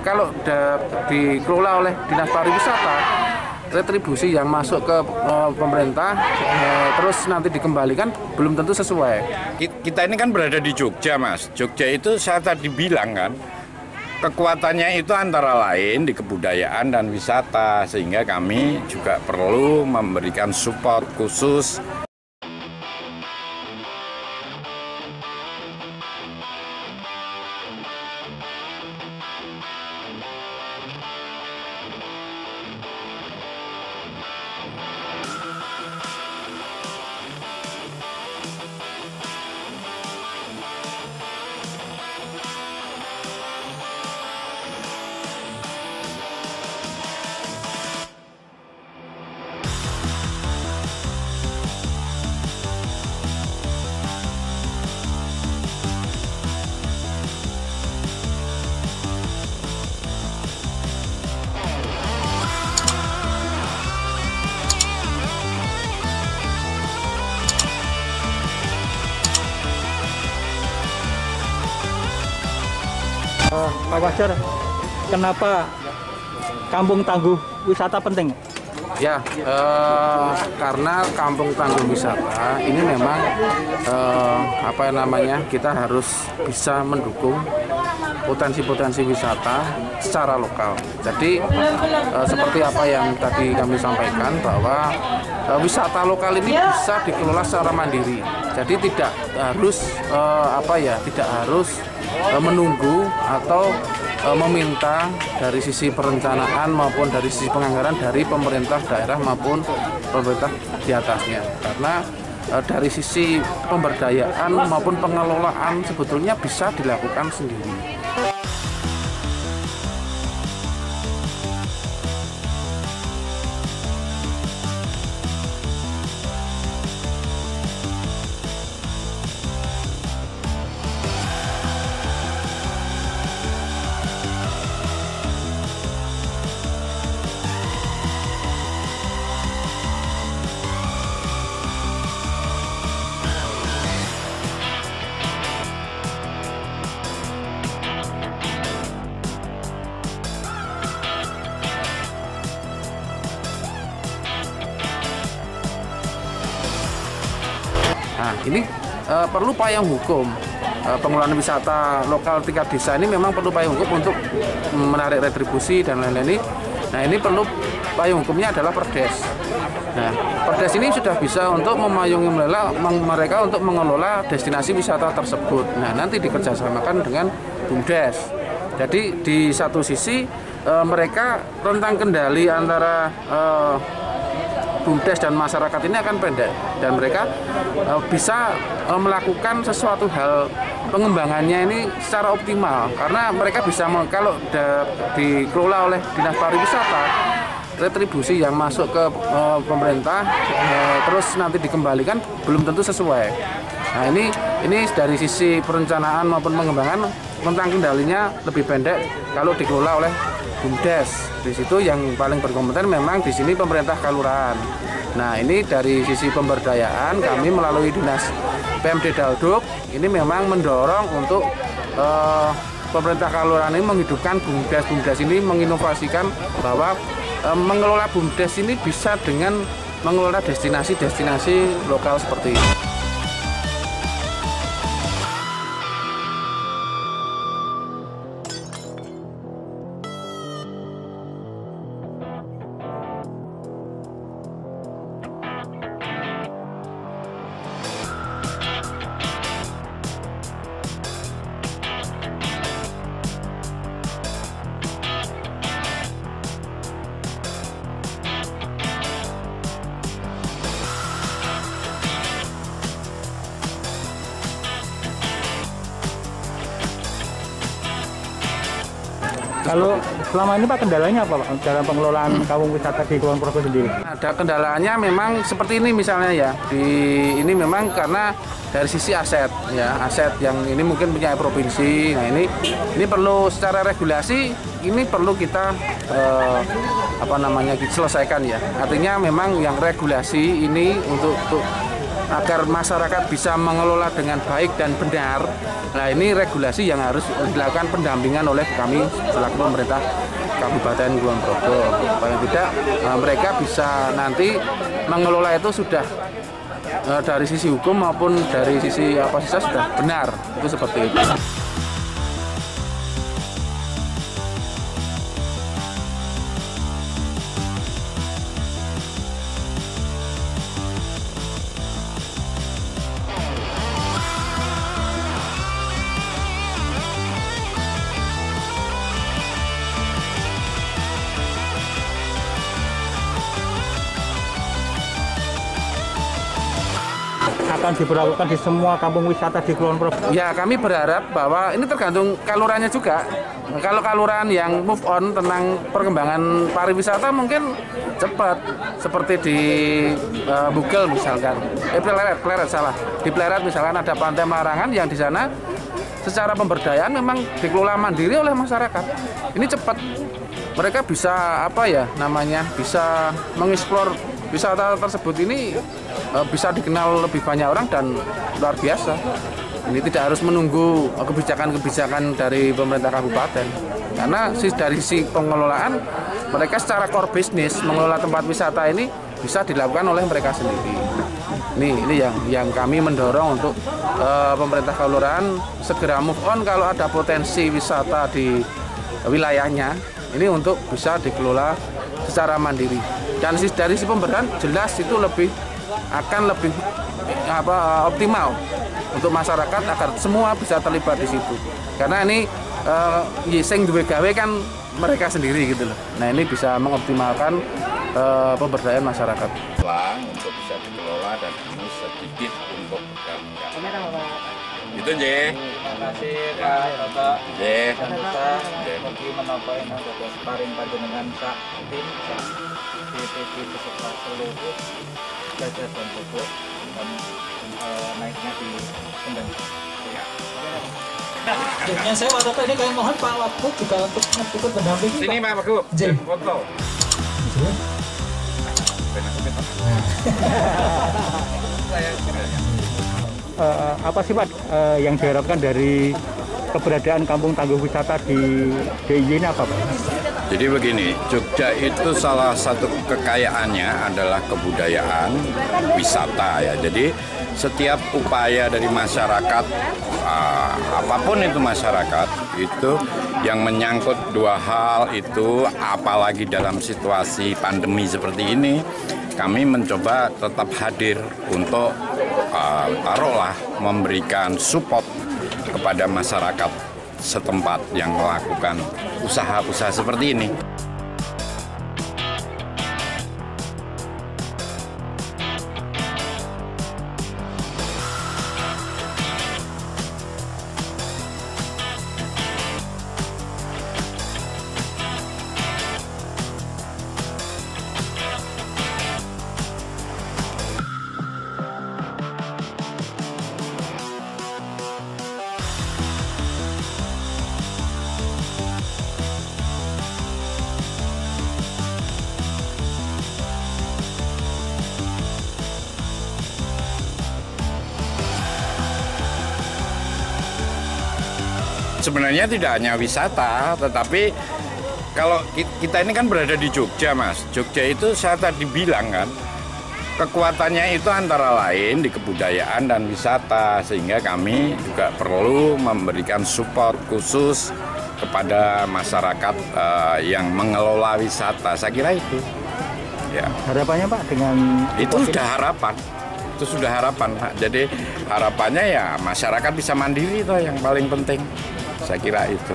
kalau dikelola oleh Dinas Pariwisata, retribusi yang masuk ke pemerintah terus nanti dikembalikan belum tentu sesuai. Kita ini kan berada di Jogja, Mas. Jogja itu saya tadi bilang kan, kekuatannya itu antara lain di kebudayaan dan wisata, sehingga kami juga perlu memberikan support khusus. Pak Fajar, kenapa Kampung Tangguh Wisata penting? Ya, karena Kampung Tangguh Wisata ini memang kita harus bisa mendukung potensi-potensi wisata secara lokal. Jadi seperti apa yang tadi kami sampaikan bahwa wisata lokal ini bisa dikelola secara mandiri. Jadi tidak harus menunggu atau meminta dari sisi perencanaan maupun dari sisi penganggaran dari pemerintah daerah maupun pemerintah di atasnya. Karena dari sisi pemberdayaan maupun pengelolaan sebetulnya bisa dilakukan sendiri. Nah, ini perlu payung hukum. Pengelolaan wisata lokal tingkat desa ini memang perlu payung hukum untuk menarik retribusi dan lain-lain ini. Nah, ini perlu payung hukumnya adalah Perdes. Nah, Perdes ini sudah bisa untuk memayungi mereka untuk mengelola destinasi wisata tersebut. Nah, nanti dikerjasamakan dengan BUMDes. Jadi di satu sisi mereka rentang kendali antara BUMDes dan masyarakat ini akan pendek dan mereka bisa melakukan sesuatu hal pengembangannya ini secara optimal karena mereka bisa kalau dikelola oleh Dinas Pariwisata, retribusi yang masuk ke pemerintah terus nanti dikembalikan belum tentu sesuai. Nah, ini dari sisi perencanaan maupun pengembangan rentang kendalinya lebih pendek kalau dikelola oleh BUMDes. Di situ yang paling berkompeten memang di sini pemerintah kelurahan. Nah, ini dari sisi pemberdayaan kami melalui Dinas PMD Dalduk ini memang mendorong untuk pemerintah kelurahan ini menghidupkan BUMDes. BUMDes ini menginovasikan bahwa mengelola BUMDes ini bisa dengan mengelola destinasi-destinasi lokal seperti ini. Kalau selama ini Pak kendalanya apa Pak dalam pengelolaan kampung wisata di Kulon Progo sendiri? Ada kendalanya memang seperti ini misalnya ya. Ini memang karena dari sisi aset ya, aset yang ini mungkin punya provinsi. Nah, ini perlu secara regulasi ini perlu kita selesaikan ya. Artinya memang yang regulasi ini untuk agar masyarakat bisa mengelola dengan baik dan benar. Nah, ini regulasi yang harus dilakukan pendampingan oleh kami selaku pemerintah Kabupaten Kulon Progo. Paling tidak mereka bisa nanti mengelola itu sudah dari sisi hukum maupun dari sisi apa saja sudah benar, itu seperti itu. Akan diberlakukan di semua kampung wisata di Kulon Progo? Ya, kami berharap bahwa ini tergantung kalurannya juga. Kalau kaluran yang move on tentang perkembangan pariwisata mungkin cepat, seperti di Bugel misalkan, di Pleret misalkan ada Pantai Marangan yang di sana secara pemberdayaan memang dikelola mandiri oleh masyarakat. Ini cepat, mereka bisa bisa mengeksplor wisata tersebut ini bisa dikenal lebih banyak orang dan luar biasa. Ini tidak harus menunggu kebijakan-kebijakan dari pemerintah kabupaten, karena dari sisi pengelolaan mereka secara core bisnis mengelola tempat wisata ini bisa dilakukan oleh mereka sendiri. Ini yang kami mendorong untuk pemerintah kelurahan segera move on kalau ada potensi wisata di wilayahnya ini untuk bisa dikelola secara mandiri. Dan dari sisi pemberdayaan jelas itu akan lebih optimal untuk masyarakat agar semua bisa terlibat di situ. Karena ini sing duwe gawe kan mereka sendiri gitu loh. Nah, ini bisa mengoptimalkan pemberdayaan masyarakat. Untuk bisa dikelola dan ini sedikit untuk itu J. Terima kasih Pak Bapak. J. Bagi menopang tugas paring panjenengan sak tim BPD beserta seluruh jajar dan pokok dan naiknya di Kendeng. Yang saya Pak Toto ini kami mohon Pak Wagub juga untuk ikut mendampingi. Sini Pak Wagub. Foto. Apa sih Pak yang diharapkan dari keberadaan kampung tangguh wisata di DIY ini apa Pak? Jadi begini, Jogja itu salah satu kekayaannya adalah kebudayaan wisata ya. Jadi setiap upaya dari masyarakat, apapun itu masyarakat, itu yang menyangkut dua hal itu, apalagi dalam situasi pandemi seperti ini, kami mencoba tetap hadir untuk taruhlah memberikan support kepada masyarakat setempat yang melakukan usaha-usaha seperti ini. Sebenarnya tidak hanya wisata, tetapi kalau kita ini kan berada di Jogja, Mas. Jogja itu saya tadi bilang kan, kekuatannya itu antara lain di kebudayaan dan wisata, sehingga kami juga perlu memberikan support khusus kepada masyarakat yang mengelola wisata. Saya kira itu. Ya. Harapannya Pak dengan itu sudah harapan. Itu sudah harapan, Pak. Jadi harapannya ya masyarakat bisa mandiri itu yang paling penting. Saya kira itu.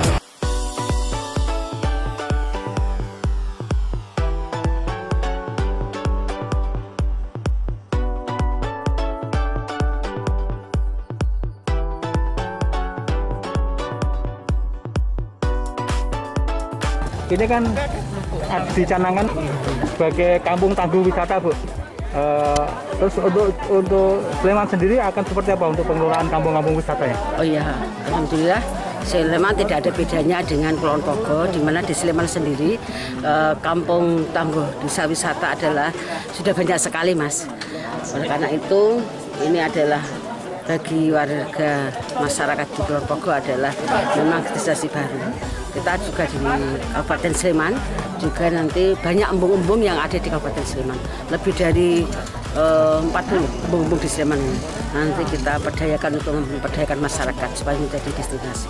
ini kan dicanangkan sebagai kampung tangguh wisata Bu. Terus untuk Sleman sendiri akan seperti apa untuk pengelolaan kampung-kampung wisatanya? Oh iya, alhamdulillah Sleman tidak ada bedanya dengan Kulon Progo, di mana di Sleman sendiri kampung tangguh desa wisata adalah sudah banyak sekali Mas. Oleh karena itu ini adalah bagi warga masyarakat di Kulon Progo adalah memang destinasi baru. Kita juga di Kabupaten Sleman juga nanti banyak embung-embung yang ada di Kabupaten Sleman. Lebih dari 40 embung-embung di Sleman ini. Nanti kita perdayakan untuk memperdayakan masyarakat supaya menjadi destinasi.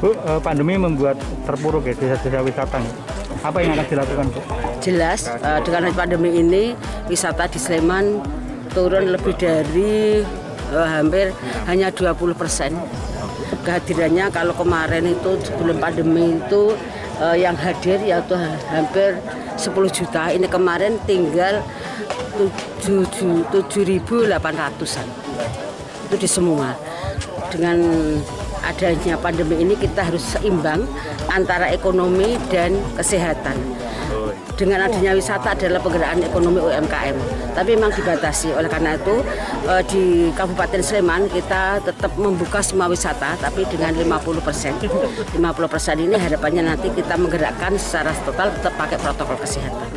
Bu, pandemi membuat terpuruk ya desa-desa wisata. Apa yang akan dilakukan, Bu? Jelas, dengan pandemi ini wisata di Sleman turun lebih dari hampir hanya 20%. Kehadirannya kalau kemarin itu sebelum pandemi itu yang hadir yaitu hampir 10 juta. Ini kemarin tinggal 7.800-an. Itu di semua. Dengan adanya pandemi ini kita harus seimbang antara ekonomi dan kesehatan. Dengan adanya wisata adalah penggerakkan ekonomi UMKM, tapi memang dibatasi. Oleh karena itu di Kabupaten Sleman kita tetap membuka semua wisata, tapi dengan 50%. 50% ini harapannya nanti kita menggerakkan secara total tetap pakai protokol kesehatan.